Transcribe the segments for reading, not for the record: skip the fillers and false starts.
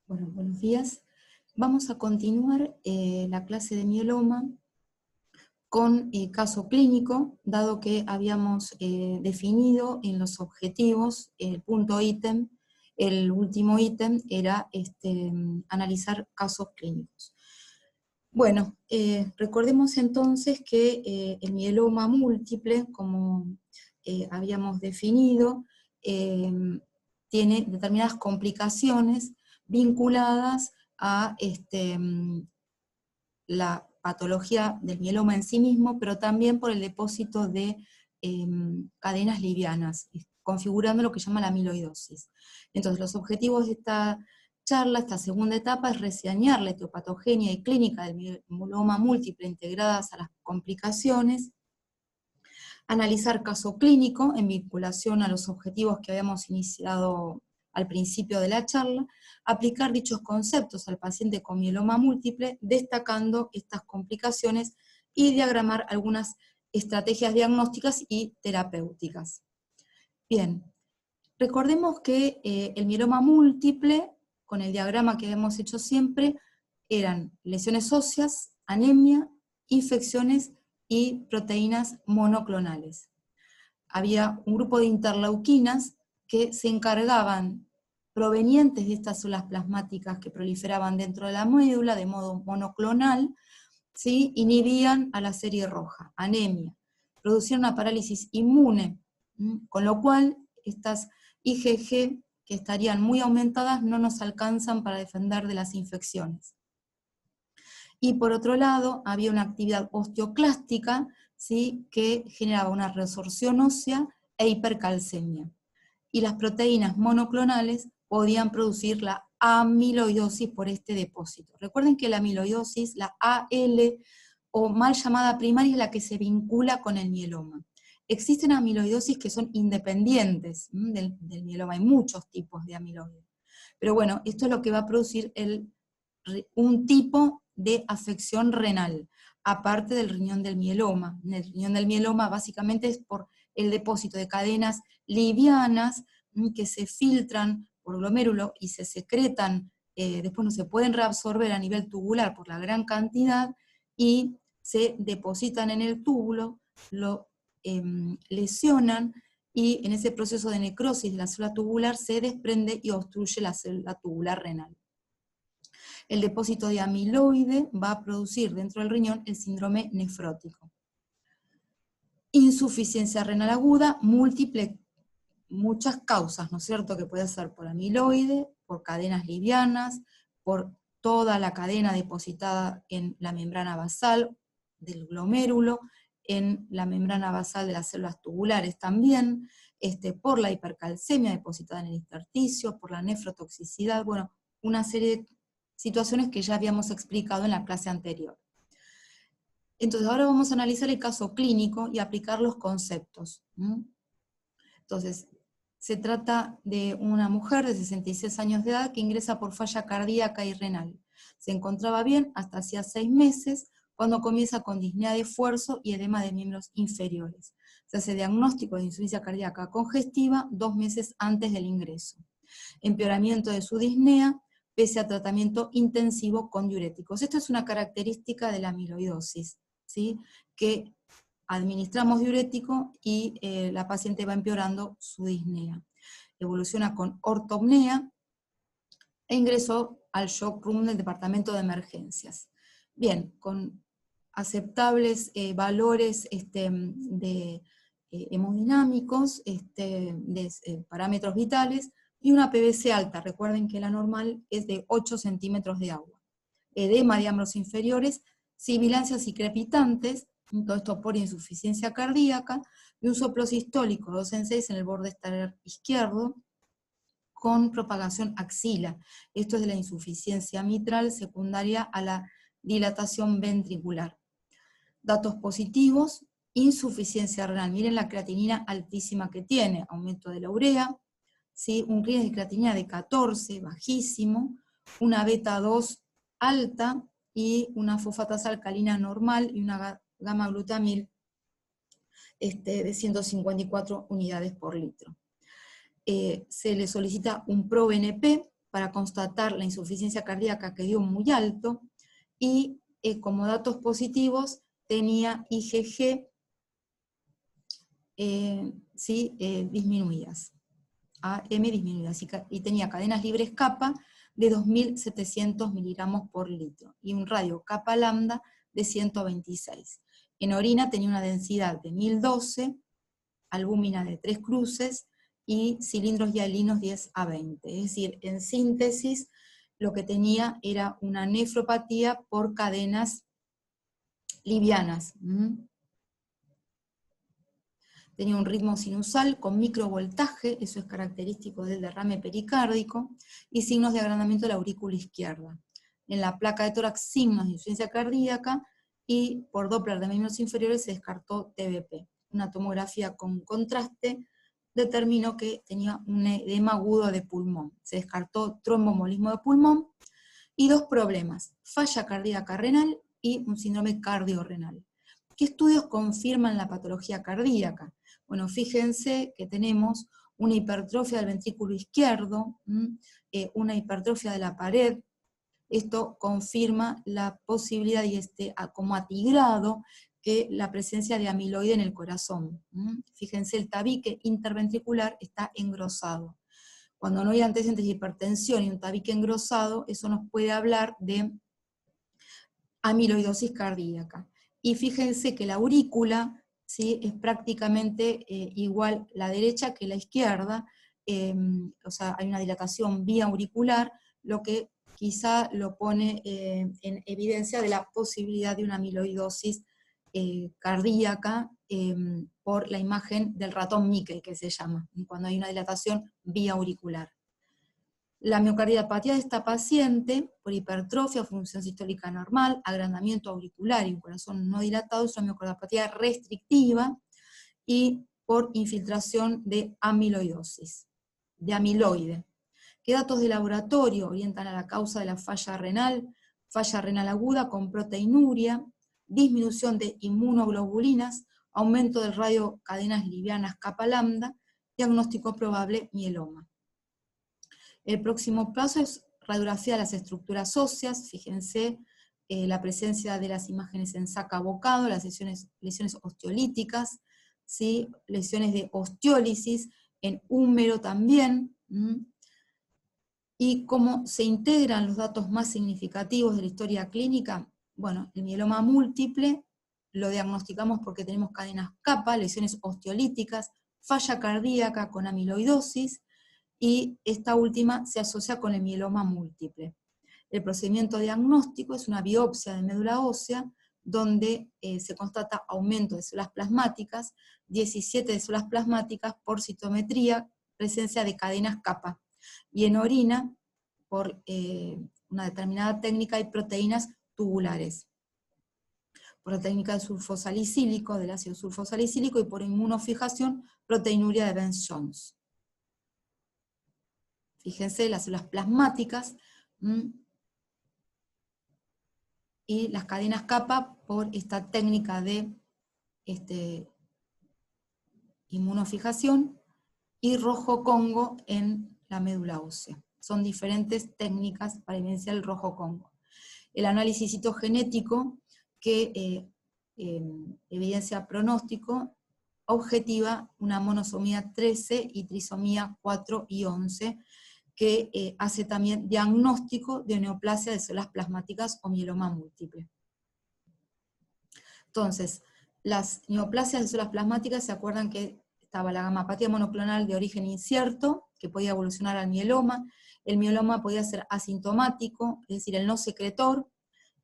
Bueno, buenos días. Vamos a continuar la clase de mieloma con caso clínico, dado que habíamos definido en los objetivos el punto ítem, el último ítem era analizar casos clínicos. Bueno, recordemos entonces que el mieloma múltiple, como habíamos definido, tiene determinadas complicaciones vinculadas a la patología del mieloma en sí mismo, pero también por el depósito de cadenas livianas, configurando lo que se llama la amiloidosis. Entonces, los objetivos de esta charla, esta segunda etapa, es reseñar la etiopatogenia y clínica del mieloma múltiple integradas a las complicaciones, analizar caso clínico en vinculación a los objetivos que habíamos iniciado al principio de la charla, aplicar dichos conceptos al paciente con mieloma múltiple, destacando estas complicaciones y diagramar algunas estrategias diagnósticas y terapéuticas. Bien, recordemos que el mieloma múltiple, con el diagrama que hemos hecho siempre, eran lesiones óseas, anemia, infecciones y proteínas monoclonales. Había un grupo de interleuquinas que se encargaban, provenientes de estas células plasmáticas que proliferaban dentro de la médula de modo monoclonal, ¿sí? Inhibían a la serie roja, anemia, producían una parálisis inmune, con lo cual estas IgG, que estarían muy aumentadas, no nos alcanzan para defender de las infecciones. Y por otro lado, había una actividad osteoclástica, ¿sí? Que generaba una resorción ósea e hipercalcemia. Y las proteínas monoclonales podían producir la amiloidosis por este depósito. Recuerden que la amiloidosis, la AL, o mal llamada primaria, es la que se vincula con el mieloma. Existen amiloidosis que son independientes del mieloma, hay muchos tipos de amiloides. Pero bueno, esto es lo que va a producir un tipo de afección renal, aparte del riñón del mieloma. El riñón del mieloma básicamente es por el depósito de cadenas livianas que se filtran por glomérulo y se secretan, después no se pueden reabsorber a nivel tubular por la gran cantidad, y se depositan en el túbulo, lo lesionan, y en ese proceso de necrosis de la célula tubular se desprende y obstruye la célula tubular renal. El depósito de amiloide va a producir dentro del riñón el síndrome nefrótico. Insuficiencia renal aguda, múltiple, muchas causas, ¿no es cierto?, que puede ser por amiloide, por cadenas livianas, por toda la cadena depositada en la membrana basal del glomérulo, en la membrana basal de las células tubulares también, por la hipercalcemia depositada en el intersticio, por la nefrotoxicidad, bueno, una serie de situaciones que ya habíamos explicado en la clase anterior. Entonces ahora vamos a analizar el caso clínico y aplicar los conceptos. Entonces, se trata de una mujer de 66 años de edad que ingresa por falla cardíaca y renal. Se encontraba bien hasta hacía 6 meses, cuando comienza con disnea de esfuerzo y edema de miembros inferiores. Se hace diagnóstico de insuficiencia cardíaca congestiva 2 meses antes del ingreso. Empeoramiento de su disnea, pese a tratamiento intensivo con diuréticos. Esto es una característica de la amiloidosis, ¿sí? Que administramos diurético y la paciente va empeorando su disnea. Evoluciona con ortopnea e ingresó al shock room del departamento de emergencias. Bien, con aceptables valores de hemodinámicos, de parámetros vitales, y una PVC alta. Recuerden que la normal es de 8 centímetros de agua. Edema de ambos inferiores, sibilancias y crepitantes, todo esto por insuficiencia cardíaca, y un soplo sistólico 2 en 6 en el borde estelar izquierdo, con propagación axila. Esto es de la insuficiencia mitral secundaria a la dilatación ventricular. Datos positivos: insuficiencia renal. Miren la creatinina altísima que tiene, aumento de la urea, ¿sí? Un clínico de creatinina de 14, bajísimo, una beta 2 alta, y una fosfatasa alcalina normal, y una gamma glutamil de 154 unidades por litro. Se le solicita un ProBNP para constatar la insuficiencia cardíaca que dio muy alto, y como datos positivos tenía IgG disminuidas, AM disminuidas, y tenía cadenas libres kappa de 2.700 miligramos por litro, y un radio kappa lambda de 126. En orina tenía una densidad de 1012, albúmina de 3 cruces, y cilindros hialinos 10 a 20. Es decir, en síntesis, lo que tenía era una nefropatía por cadenas livianas. Tenía un ritmo sinusal con microvoltaje, eso es característico del derrame pericárdico, y signos de agrandamiento de la aurícula izquierda. En la placa de tórax, signos de insuficiencia cardíaca, y por Doppler de miembros inferiores se descartó TBP. Una tomografía con contraste determinó que tenía un edema agudo de pulmón. Se descartó tromboembolismo de pulmón, y 2 problemas: falla cardíaca renal y un síndrome cardiorrenal. ¿Qué estudios confirman la patología cardíaca? Bueno, fíjense que tenemos una hipertrofia del ventrículo izquierdo, una hipertrofia de la pared. Esto confirma la posibilidad, y como atigrado, que la presencia de amiloide en el corazón. Fíjense, el tabique interventricular está engrosado. Cuando no hay antecedentes de hipertensión y un tabique engrosado, eso nos puede hablar de amiloidosis cardíaca. Y fíjense que la aurícula, ¿sí?, es prácticamente igual la derecha que la izquierda, o sea, hay una dilatación vía auricular, lo que quizá lo pone en evidencia de la posibilidad de una amiloidosis cardíaca por la imagen del ratón Mickey, que se llama, cuando hay una dilatación vía auricular. La miocardiopatía de esta paciente, por hipertrofia, función sistólica normal, agrandamiento auricular y un corazón no dilatado, es una miocardiopatía restrictiva, y por infiltración de amiloidosis, de amiloide. ¿Qué datos de laboratorio orientan a la causa de la falla renal? Falla renal aguda con proteinuria, disminución de inmunoglobulinas, aumento del radio cadenas livianas kappa lambda, diagnóstico probable mieloma. El próximo paso es radiografía de las estructuras óseas. Fíjense la presencia de las imágenes en saca bocado, las lesiones osteolíticas, ¿sí?, lesiones de osteólisis, en húmero también, y cómo se integran los datos más significativos de la historia clínica. Bueno, el mieloma múltiple lo diagnosticamos porque tenemos cadenas kappa, lesiones osteolíticas, falla cardíaca con amiloidosis, y esta última se asocia con el mieloma múltiple. El procedimiento diagnóstico es una biopsia de médula ósea, donde se constata aumento de células plasmáticas, 17 de células plasmáticas por citometría, presencia de cadenas kappa, y en orina, por una determinada técnica, hay proteínas tubulares, por la técnica del sulfosalicílico, del ácido sulfosalicílico, y por inmunofijación, proteinuria de Benz-Jones. Fíjense las células plasmáticas, y las cadenas kappa por esta técnica de inmunofijación, y rojo Congo en la médula ósea. Son diferentes técnicas para evidenciar el rojo Congo. El análisis citogenético, que evidencia pronóstico, objetiva una monosomía 13 y trisomía 4 y 11, que hace también diagnóstico de neoplasia de células plasmáticas o mieloma múltiple. Entonces, las neoplasias de células plasmáticas, ¿se acuerdan que estaba la gamapatía monoclonal de origen incierto, que podía evolucionar al mieloma? El mieloma podía ser asintomático, es decir, el no secretor,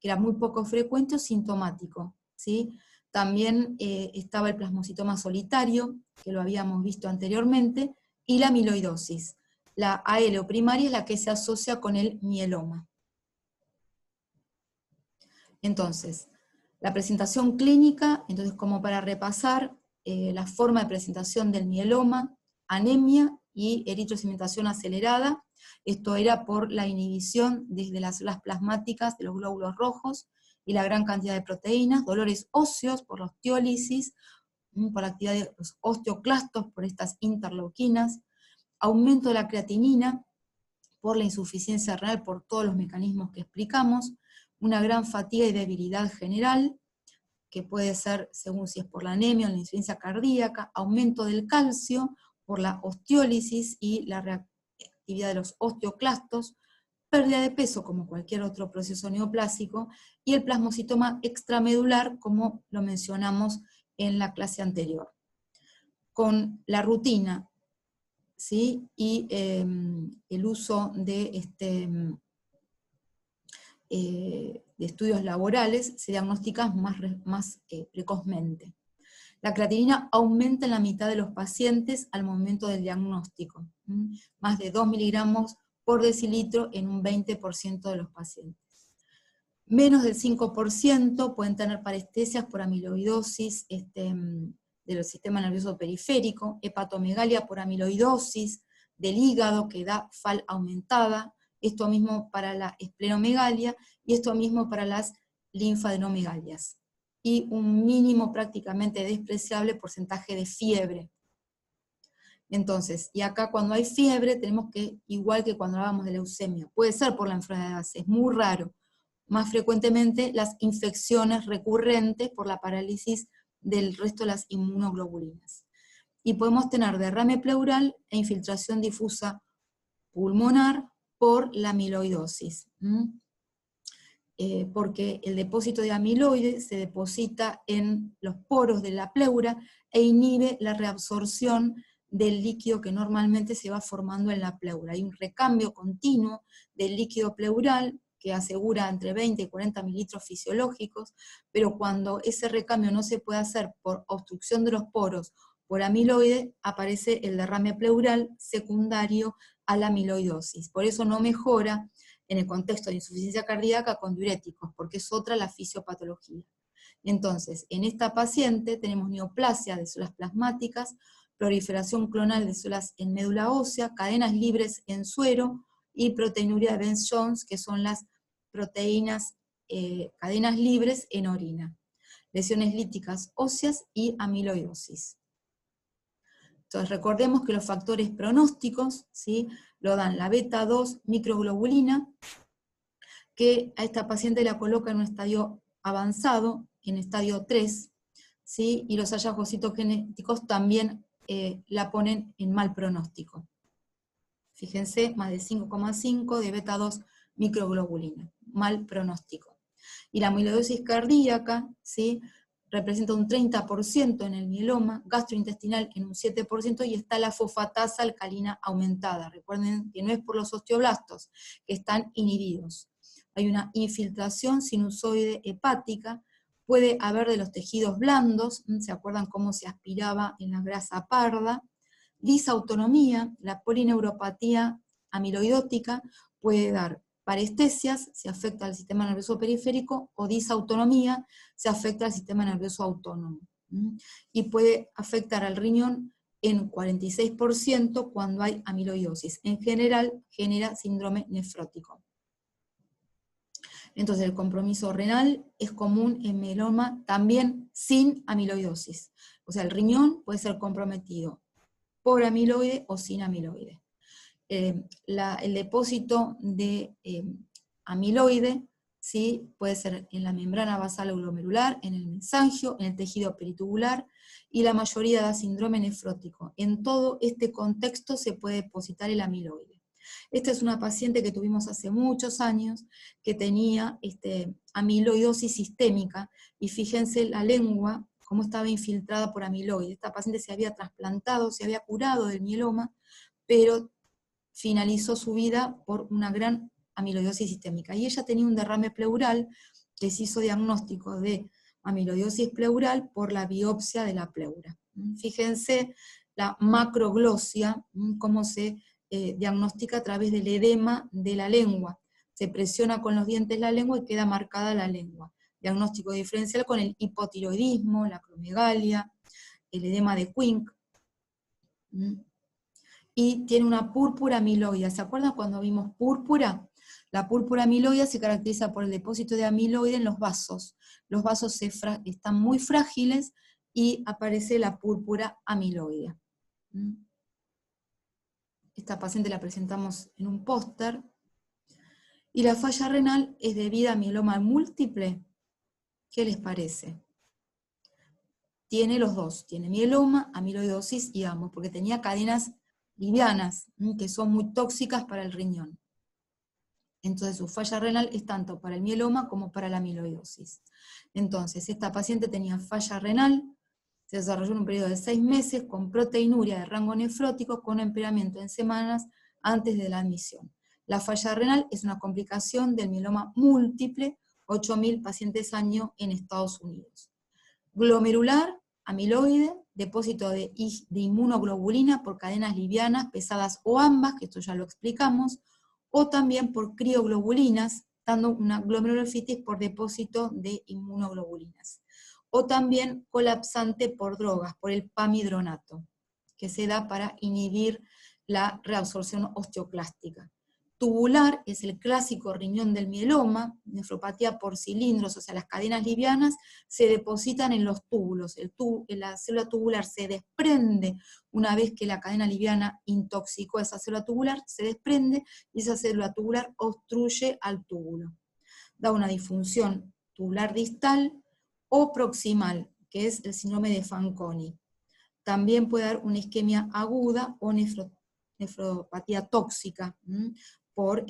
que era muy poco frecuente, o sintomático, ¿sí? También estaba el plasmocitoma solitario, que lo habíamos visto anteriormente, y la amiloidosis. La AL o primaria es la que se asocia con el mieloma. Entonces, la presentación clínica, entonces, como para repasar, la forma de presentación del mieloma: anemia y eritrocimentación acelerada. Esto era por la inhibición desde las células plasmáticas de los glóbulos rojos y la gran cantidad de proteínas, dolores óseos por la osteólisis, por la actividad de los osteoclastos por estas interleuquinas, aumento de la creatinina por la insuficiencia renal, por todos los mecanismos que explicamos, una gran fatiga y debilidad general, que puede ser según si es por la anemia o la insuficiencia cardíaca, aumento del calcio por la osteólisis y la reactividad de los osteoclastos, pérdida de peso como cualquier otro proceso neoplásico, y el plasmocitoma extramedular, como lo mencionamos en la clase anterior. Con la rutina, ¿sí? Y el uso de estudios laborales se diagnostica más precozmente. La creatinina aumenta en la mitad de los pacientes al momento del diagnóstico, más de 2 miligramos por decilitro en un 20% de los pacientes. Menos del 5% pueden tener parestesias por amiloidosis del sistema nervioso periférico, hepatomegalia por amiloidosis del hígado que da FAL aumentada, esto mismo para la esplenomegalia y esto mismo para las linfadenomegalias. Y un mínimo prácticamente despreciable porcentaje de fiebre. Entonces, y acá cuando hay fiebre tenemos que, igual que cuando hablábamos de leucemia, puede ser por la enfermedad, es muy raro, más frecuentemente las infecciones recurrentes por la parálisis del resto de las inmunoglobulinas. Y podemos tener derrame pleural e infiltración difusa pulmonar por la amiloidosis. Porque el depósito de amiloide se deposita en los poros de la pleura e inhibe la reabsorción del líquido que normalmente se va formando en la pleura. Hay un recambio continuo del líquido pleural que asegura entre 20 y 40 mililitros fisiológicos, pero cuando ese recambio no se puede hacer por obstrucción de los poros por amiloide, aparece el derrame pleural secundario a la amiloidosis. Por eso no mejora en el contexto de insuficiencia cardíaca con diuréticos, porque es otra la fisiopatología. Entonces, en esta paciente tenemos neoplasia de células plasmáticas, proliferación clonal de células en médula ósea, cadenas libres en suero y proteinuria de Benz-Jones, que son las proteínas, cadenas libres en orina. Lesiones líticas óseas y amiloidosis. Entonces recordemos que los factores pronósticos, ¿sí?, lo dan la beta-2 microglobulina, que a esta paciente la coloca en un estadio avanzado, en estadio 3, ¿sí?, y los hallazgos citogenéticos también la ponen en mal pronóstico. Fíjense, más de 5,5 de beta-2 microglobulina, mal pronóstico. Y la amiloidosis cardíaca, ¿sí?, representa un 30% en el mieloma, gastrointestinal en un 7%, y está la fosfatasa alcalina aumentada. Recuerden que no es por los osteoblastos, que están inhibidos. Hay una infiltración sinusoide hepática, puede haber de los tejidos blandos, ¿se acuerdan cómo se aspiraba en la grasa parda? Disautonomía, la polineuropatía amiloidótica puede dar parestesias, se afecta al sistema nervioso periférico, o disautonomía, se afecta al sistema nervioso autónomo. Y puede afectar al riñón en 46% cuando hay amiloidosis. En general, genera síndrome nefrótico. Entonces, el compromiso renal es común en mieloma también sin amiloidosis. O sea, el riñón puede ser comprometido por amiloide o sin amiloide. El depósito de amiloide, ¿sí?, puede ser en la membrana basal glomerular, en el mesangio, en el tejido peritubular, y la mayoría da síndrome nefrótico. En todo este contexto se puede depositar el amiloide. Esta es una paciente que tuvimos hace muchos años, que tenía amiloidosis sistémica, y fíjense la lengua, cómo estaba infiltrada por amiloide. Esta paciente se había trasplantado, se había curado del mieloma, pero finalizó su vida por una gran amiloidosis sistémica. Y ella tenía un derrame pleural, que se hizo diagnóstico de amiloidosis pleural por la biopsia de la pleura. Fíjense la macroglosia, cómo se diagnostica a través del edema de la lengua. Se presiona con los dientes la lengua y queda marcada la lengua. Diagnóstico diferencial con el hipotiroidismo, la acromegalia, el edema de Quink. Y tiene una púrpura amiloide. ¿Se acuerdan cuando vimos púrpura? La púrpura amiloide se caracteriza por el depósito de amiloide en los vasos. Los vasos están muy frágiles y aparece la púrpura amiloide. esta paciente la presentamos en un póster, y la falla renal es debida a mieloma múltiple. ¿Qué les parece? Tiene los dos, tiene mieloma, amiloidosis y ambos, porque tenía cadenas livianas, que son muy tóxicas para el riñón. Entonces su falla renal es tanto para el mieloma como para la amiloidosis. Entonces esta paciente tenía falla renal, se desarrolló en un periodo de 6 meses con proteinuria de rango nefrótico con empeoramiento en semanas antes de la admisión. La falla renal es una complicación del mieloma múltiple, 8.000 pacientes año en Estados Unidos. Glomerular, amiloide, depósito de inmunoglobulina por cadenas livianas, pesadas o ambas, que esto ya lo explicamos, o también por crioglobulinas, dando una glomerulonefitis por depósito de inmunoglobulinas. O también colapsante por drogas, por el pamidronato, que se da para inhibir la reabsorción osteoclástica. Tubular es el clásico riñón del mieloma, nefropatía por cilindros, o sea, las cadenas livianas se depositan en los túbulos. La célula tubular se desprende una vez que la cadena liviana intoxicó a esa célula tubular, se desprende y esa célula tubular obstruye al túbulo. Da una disfunción tubular distal o proximal, que es el síndrome de Fanconi. También puede dar una isquemia aguda o nefropatía tóxica, por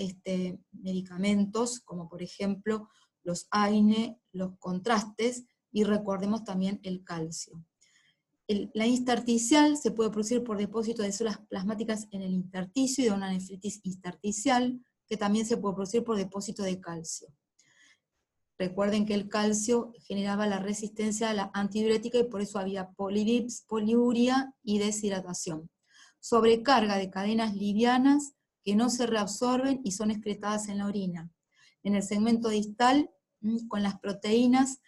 medicamentos, como por ejemplo los AINE, los contrastes, y recordemos también el calcio. La intersticial se puede producir por depósito de células plasmáticas en el intersticio y de una nefritis intersticial, que también se puede producir por depósito de calcio. Recuerden que el calcio generaba la resistencia a la antidiurética y por eso había polidips, poliuria y deshidratación. Sobrecarga de cadenas livianas que no se reabsorben y son excretadas en la orina. En el segmento distal, con las proteínas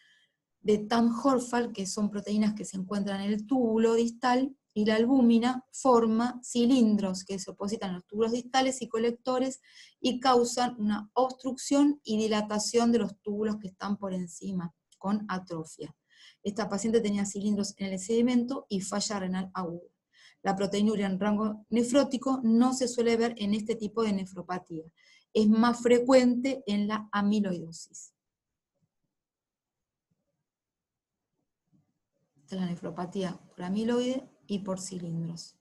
de Tamm-Horfeld, que son proteínas que se encuentran en el túbulo distal, y la albúmina forma cilindros que se opositan a los túbulos distales y colectores y causan una obstrucción y dilatación de los túbulos que están por encima, con atrofia. Esta paciente tenía cilindros en el sedimento y falla renal aguda. La proteinuria en rango nefrótico no se suele ver en este tipo de nefropatía. Es más frecuente en la amiloidosis. Esta es la nefropatía por amiloide y por cilindros.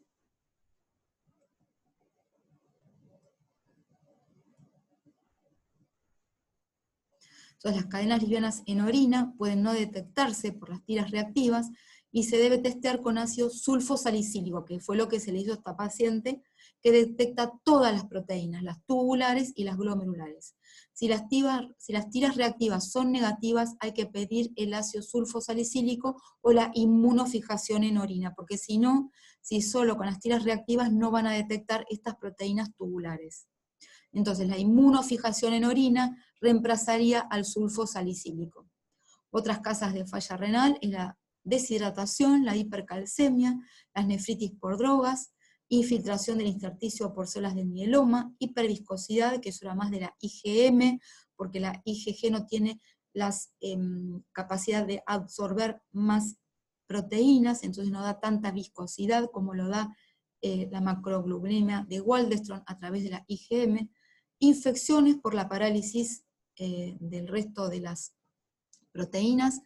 Entonces las cadenas livianas en orina pueden no detectarse por las tiras reactivas y se debe testear con ácido sulfosalicílico, que fue lo que se le hizo a esta paciente, que detecta todas las proteínas, las tubulares y las glomerulares. Si las tiras reactivas son negativas, hay que pedir el ácido sulfosalicílico o la inmunofijación en orina, porque si no, si solo con las tiras reactivas no van a detectar estas proteínas tubulares. Entonces la inmunofijación en orina reemplazaría al sulfosalicílico. Otras causas de falla renal es la deshidratación, la hipercalcemia, las nefritis por drogas, infiltración del intersticio por células del mieloma, hiperviscosidad, que eso era más de la IgM, porque la IgG no tiene la capacidad de absorber más proteínas, entonces no da tanta viscosidad como lo da la macroglobulinemia de Waldenström a través de la IgM, infecciones por la parálisis del resto de las proteínas,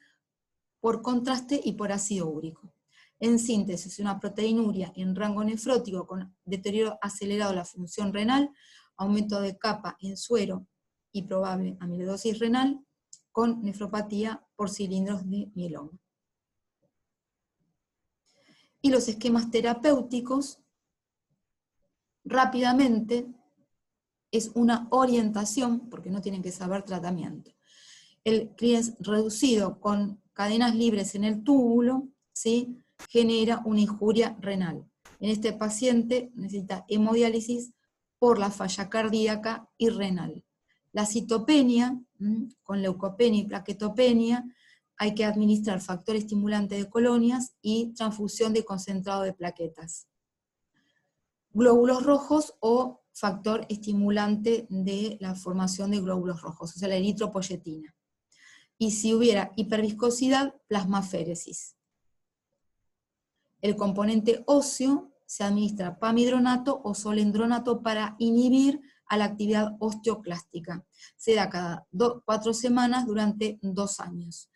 por contraste y por ácido úrico. En síntesis, una proteinuria en rango nefrótico con deterioro acelerado de la función renal, aumento de capa en suero y probable amiloidosis renal, con nefropatía por cilindros de mieloma. Y los esquemas terapéuticos, rápidamente, es una orientación, porque no tienen que saber tratamiento. El clearance reducido con cadenas libres en el túbulo, ¿sí?, genera una injuria renal. En este paciente necesita hemodiálisis por la falla cardíaca y renal. La citopenia, con leucopenia y plaquetopenia, hay que administrar factor estimulante de colonias y transfusión de concentrado de plaquetas. Glóbulos rojos o factor estimulante de la formación de glóbulos rojos, o sea, la eritropoyetina. Y si hubiera hiperviscosidad, plasmaféresis. El componente óseo se administra pamidronato o solendronato para inhibir a la actividad osteoclástica. Se da cada 4 semanas durante 2 años.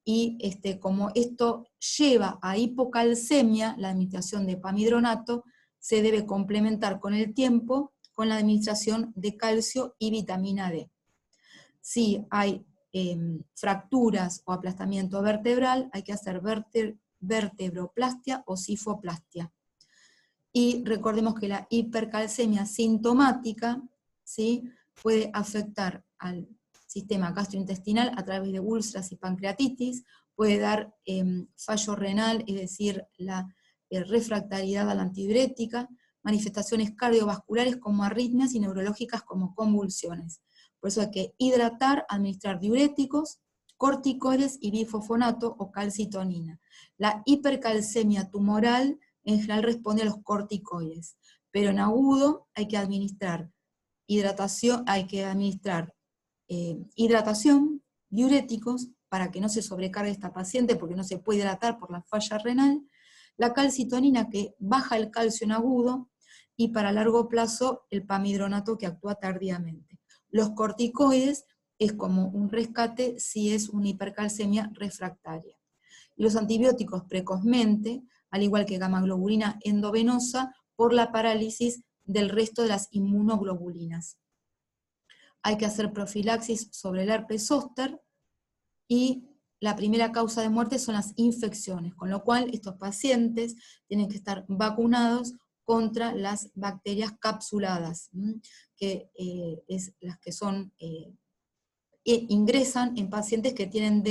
Y como esto lleva a hipocalcemia, la administración de pamidronato se debe complementar con el tiempo con la administración de calcio y vitamina D. Si hay fracturas o aplastamiento vertebral, hay que hacer vertebroplastia o sifoplastia. Y recordemos que la hipercalcemia sintomática, ¿sí?, puede afectar al sistema gastrointestinal a través de úlceras y pancreatitis, puede dar fallo renal, es decir, la refractariedad a la antidiurética, manifestaciones cardiovasculares como arritmias y neurológicas como convulsiones. Por eso hay que hidratar, administrar diuréticos, corticoides y bifosfonato o calcitonina. La hipercalcemia tumoral en general responde a los corticoides, pero en agudo hay que administrar hidratación, diuréticos, para que no se sobrecargue esta paciente, porque no se puede hidratar por la falla renal, la calcitonina que baja el calcio en agudo, y para largo plazo el pamidronato que actúa tardíamente. Los corticoides es como un rescate si es una hipercalcemia refractaria. Y los antibióticos precozmente, al igual que gamma-globulina endovenosa, por la parálisis del resto de las inmunoglobulinas. Hay que hacer profilaxis sobre el herpes zóster, y la primera causa de muerte son las infecciones, con lo cual estos pacientes tienen que estar vacunados contra las bacterias capsuladas, que es las que son, ingresan en pacientes que tienen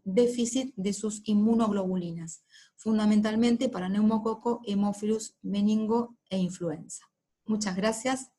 déficit de sus inmunoglobulinas, fundamentalmente para neumococo, hemófilus, meningo e influenza. Muchas gracias.